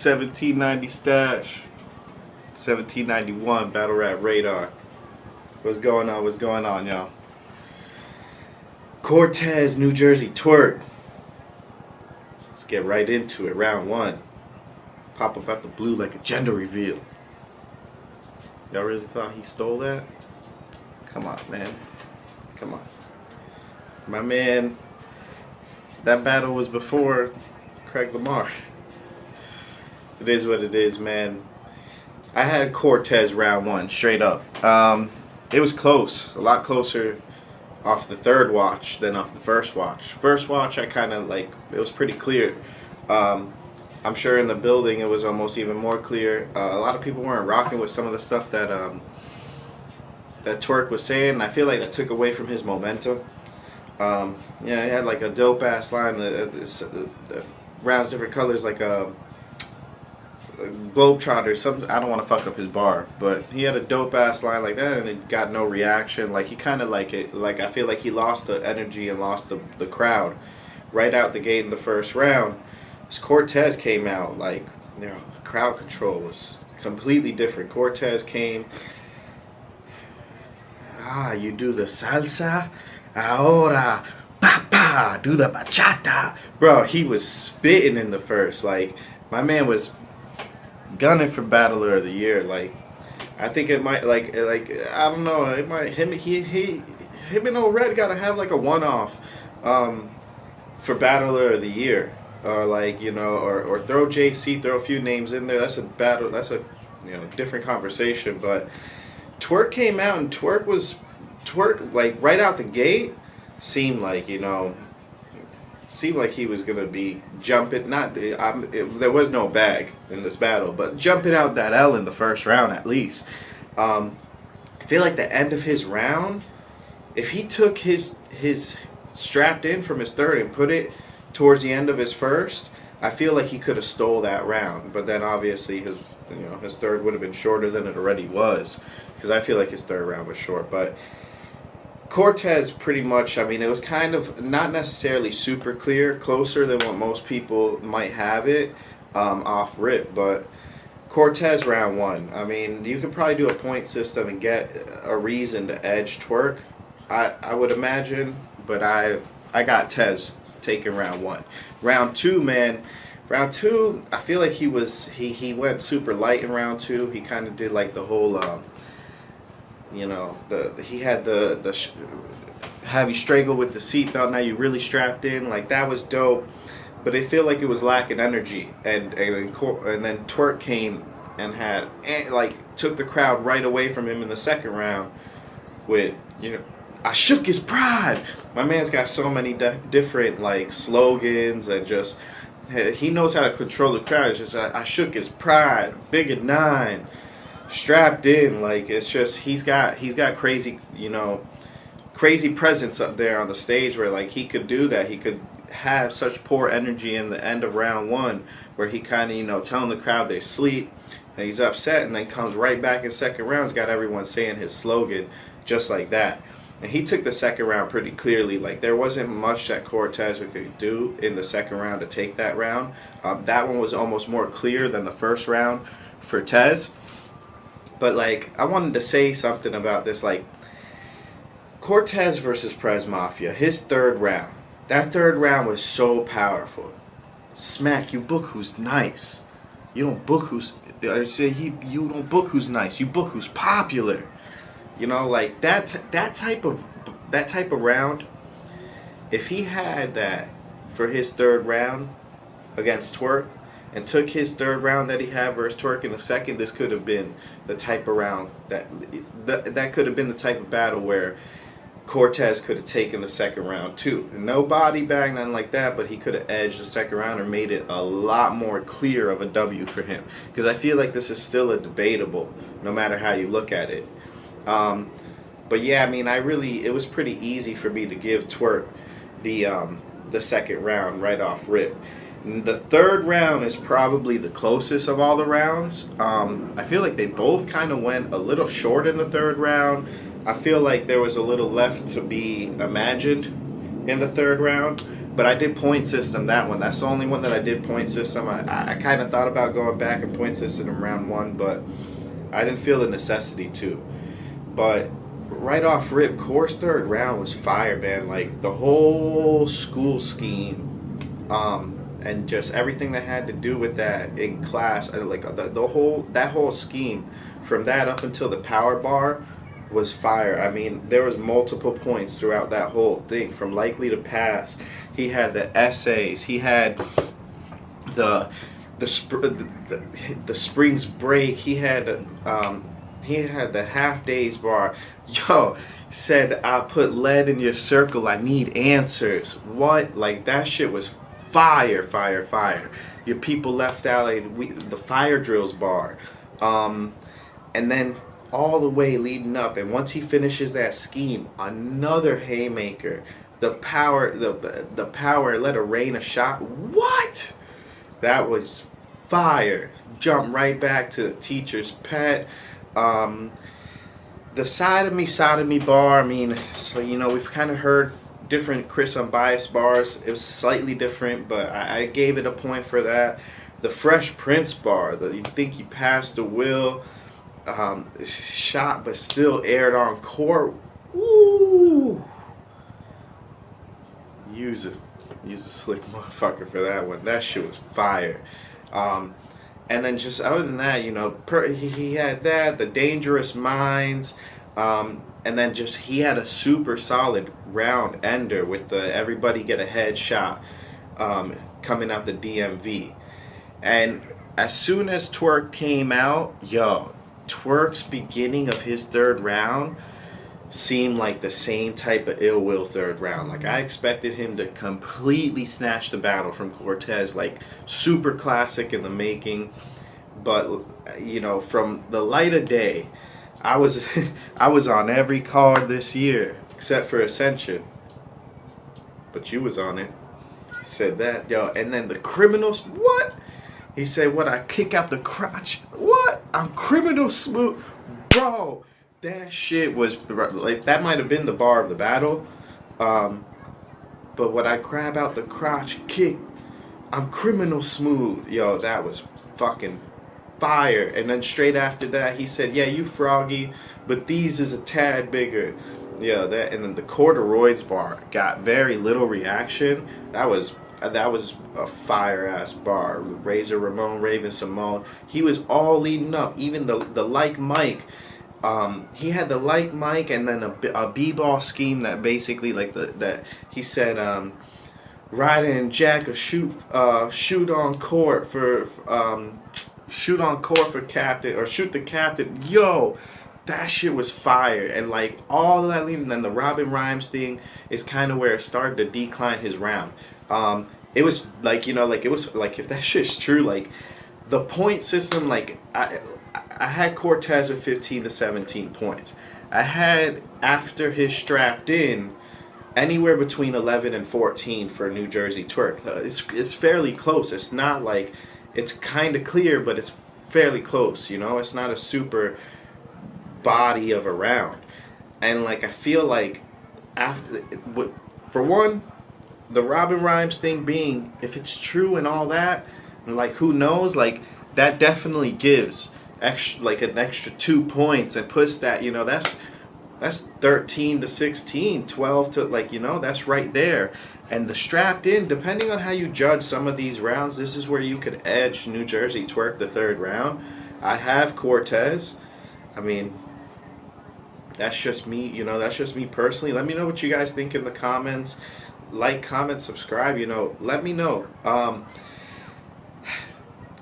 1790 stash. 1791 Battlerapradar. What's going on? What's going on, y'all? Cortez, New Jersey, Twork. Let's get right into it. Round one. Pop up out the blue like a gender reveal. Y'all really thought he stole that? Come on, man. Come on. My man, that battle was before Craig Lamar. It is what it is, man. I had Cortez round one, straight up. It was close. A lot closer off the third watch than off the first watch. First watch, I kind of like, it was pretty clear. I'm sure in the building it was almost even more clear. A lot of people weren't rocking with some of the stuff that that Twork was saying. I feel like that took away from his momentum. Yeah, he had like a dope ass line. The rounds different colors, like a Globetrotter. Some, I don't want to fuck up his bar, but he had a dope ass line like that, and it got no reaction. Like he kind of like it. Like I feel like he lost the energy and lost the crowd right out the gate in the first round. Cortez came out like, you know, crowd control was completely different. Cortez came. You do the salsa, ahora, papa, do the bachata. Bro, he was spitting in the first. Like, my man was gunning for Battler of the Year. Like, I think it might, like I don't know, it might, him and Old Red gotta have like a one-off for Battler of the Year. Or like, you know, or throw JC, throw a few names in there. That's a battle. That's a, you know, different conversation. But Twork came out, and Twork like right out the gate seemed like, you know, seemed like he was gonna be jumping. There was no bag in this battle, but jumping out that L in the first round at least. I feel like the end of his round, if he took his strapped in from his third and put it towards the end of his first, I feel like he could have stole that round. But then obviously his third would have been shorter than it already was, because I feel like his third round was short. But Cortez pretty much, I mean, it was kind of not necessarily super clear, closer than what most people might have it off rip. But Cortez round one, I mean, you could probably do a point system and get a reason to edge Twork, I would imagine. But I got Tez taking round one. Round two, man. Round two, I feel like he went super light in round two. He kind of did like the whole, you know, he had the have you strangle with the seatbelt. Now you really strapped in. Like, that was dope. But I feel like it was lacking energy. And then Twork came and had like took the crowd right away from him in the second round with, you know, I shook his pride. My man's got so many different like slogans, and just he knows how to control the crowd. It's just I shook his pride, big at 9, strapped in. Like, it's just he's got crazy, you know, crazy presence up there on the stage where like he could do that. He could have such poor energy in the end of round one where he kind of, you know, telling the crowd they sleep and he's upset, and then comes right back in second round. He's got everyone saying his slogan just like that. And he took the second round pretty clearly. Like, there wasn't much that Cortez could do in the second round to take that round. That one was almost more clear than the first round for Tez. But, like, I wanted to say something about this. Like, Cortez versus Prez Mafia, his third round. That third round was so powerful. Smack, you book who's nice. You don't book who's... I say you don't book who's nice. You book who's popular. You know, like that type of round. If he had that for his third round against Twork, and took his third round that he had versus Twork in the second, this could have been the type of round that could have been the type of battle where Cortez could have taken the second round too. No body bag, nothing like that, but he could have edged the second round and made it a lot more clear of a W for him. Because I feel like this is still a debatable, no matter how you look at it. But yeah, I mean, it was pretty easy for me to give Twork the second round right off rip. The third round is probably the closest of all the rounds. I feel like they both kind of went a little short in the third round. I feel like there was a little left to be imagined in the third round. But I did point system that one. That's the only one that I did point system. I kind of thought about going back and point system in round 1, but I didn't feel the necessity to. But right off rip, Core's third round was fire, man. Like the whole school scheme, and just everything that had to do with that in class, like that whole scheme, from that up until the power bar, was fire. I mean, there was multiple points throughout that whole thing, from likely to pass. He had the essays. He had the Springs break. He had the half days bar. Yo, said, I put lead in your circle. I need answers. What? Like, that shit was fire, fire, fire. Your people left out, like, the fire drills bar. And then all the way leading up, and once he finishes that scheme, another haymaker. The power, the power, let it rain a shot. What? That was fire. Jump right back to the teacher's pet. The side of me bar, I mean, so, you know, we've kind of heard different Chris Unbiased bars. It was slightly different, but I gave it a point for that. The Fresh Prince bar, you think you passed the will, shot but still aired on court. Woo! Use a slick motherfucker for that one. That shit was fire. And then just other than that, you know, he had that, the Dangerous Minds, and then just he had a super solid round ender with the everybody get a headshot coming out the DMV. And as soon as Twork came out, yo, Twork's beginning of his third round seemed like the same type of ill will third round. Like, I expected him to completely snatch the battle from Cortez, like super classic in the making. But, you know, from the light of day, I was I was on every card this year except for Ascension. But you was on it. He said that, yo. And then the Criminals, what? He said, what, I kick out the crotch? What? I'm criminal smooth. Bro, that shit was, like, that might have been the bar of the battle. But when I grab out the crotch kick, I'm criminal smooth. Yo, that was fucking fire. And then straight after that, he said, yeah, you froggy, but these is a tad bigger. Yeah, that. And then the corduroids bar got very little reaction. That was a fire ass bar. Razor Ramon, Raven Simone, he was all leading up. Even the like Mike, he had the like Mike, and then a b-ball scheme that basically, like, that he said, Ryder and Jack a shoot on court for captain, or shoot the captain. Yo, that shit was fire. And like all that leading, then the Robin Rhymes thing is kind of where it started to decline his round. It was like, you know, like, it was like, if that shit's true, like the point system, like I had Cortez with 15 to 17 points. I had, after his strapped in, anywhere between 11 and 14 for New Jersey Twork. It's fairly close. It's not like, it's kind of clear, but it's fairly close, you know? It's not a super body of a round. And like, I feel like after, for one, the Robin Rhymes thing being, if it's true and all that, and like, who knows, like, that definitely gives extra, like, an extra 2 points, and puts that, you know, that's 13 to 16, 12 to, like, you know, that's right there. And the strapped in, depending on how you judge some of these rounds, this is where you could edge New Jersey Twork the third round. I have Cortez. I mean, that's just me, you know, that's just me personally. Let me know what you guys think in the comments. Like, comment, subscribe, you know, let me know.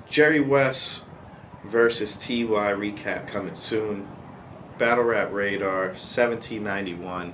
Jerry West versus TY recap coming soon. Battlerapradar 1791.